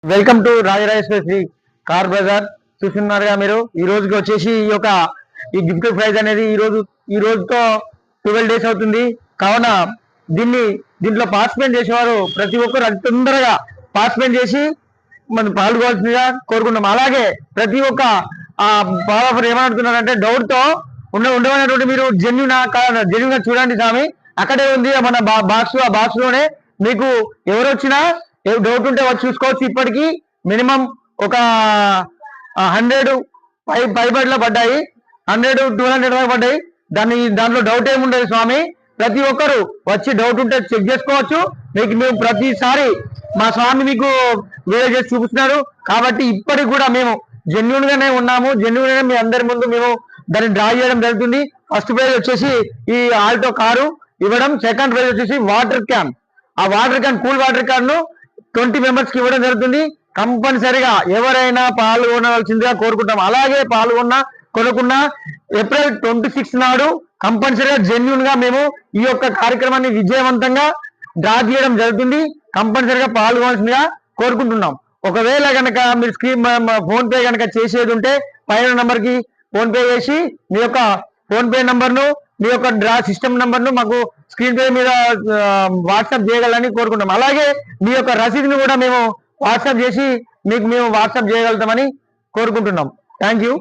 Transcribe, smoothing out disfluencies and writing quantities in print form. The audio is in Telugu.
Welcome to Rajarajeshwari car bazaar. చూస్తున్నారుగా మీరు. ఈ రోజుకి వచ్చేసి ఈ గిఫ్ట్ ప్రైజ్ అనేది ఈ రోజుతో 12 డేస్ అవుతుంది. కావున దీంట్లో పార్టిసిపేట్ చేసేవారు ప్రతి ఒక్కరు అతి తొందరగా పార్టిసిపేట్ చేసి మనం పాల్గొవాల్సిందిగా కోరుకుంటాం. అలాగే ప్రతి ఒక్క బాబాఫర్ ఏమడుతున్నారంటే డౌట్ తో ఉండవనేటువంటి మీరు జెన్యున్ గా చూడండి స్వామి. అక్కడే ఉంది మన బాక్స్. ఆ బాక్స్ లోనే మీకు ఎవరు వచ్చినా డౌట్ ఉంటే వచ్చి చూసుకోవచ్చు. ఇప్పటికీ మినిమం ఒక 100 పైబడిలో పడ్డాయి. 100 200 దాకా పడ్డాయి. దాంట్లో డౌట్ ఏముండదు స్వామి. ప్రతి ఒక్కరు వచ్చి డౌట్ ఉంటే చెక్ చేసుకోవచ్చు. మేము ప్రతిసారి మా స్వామి మీకు వీడియో చేసి చూపిస్తున్నారు. కాబట్టి ఇప్పటికి కూడా మేము జెన్యున్ గానే ఉన్నాము. జెన్యున్ గా మీ అందరి ముందు మేము దాన్ని డ్రా చేయడం జరుగుతుంది. ఫస్ట్ ప్రైజ్ వచ్చేసి ఈ ఆల్టో కారు ఇవ్వడం. సెకండ్ ప్రైజ్ వచ్చేసి వాటర్ క్యాన్. ఆ water can cool water can ను 20 మెంబర్స్ కి ఇవ్వడం జరుగుతుంది. కంపల్సరిగా ఎవరైనా పాల్గొనవలసిందిగా కోరుకుంటాం. అలాగే కొనుక్కున్న ఏప్రిల్ 26 నాడు కంపల్సరిగా జెన్యున్ గా మేము ఈ యొక్క కార్యక్రమాన్ని విజయవంతంగా డ్రా చేయడం జరుగుతుంది. కంపల్సరిగా పాల్గొనవలసిందిగా కోరుకుంటున్నాం. ఒకవేళ కనుక మీరు ఫోన్ పే కనుక చేసేది ఉంటే పైన నంబర్ కి ఫోన్ పే చేసి మీ యొక్క ఫోన్ పే నంబర్ ను మీ యొక్క డ్రా సిస్టమ్ నంబర్ ను మాకు స్క్రీన్ పే మీద వాట్సాప్ చేయగలని కోరుకుంటాం. అలాగే మీ యొక్క రసీదుని కూడా మేము వాట్సాప్ చేసి మేము వాట్సాప్ చేయగలుగుతామని కోరుకుంటున్నాం. Thank you.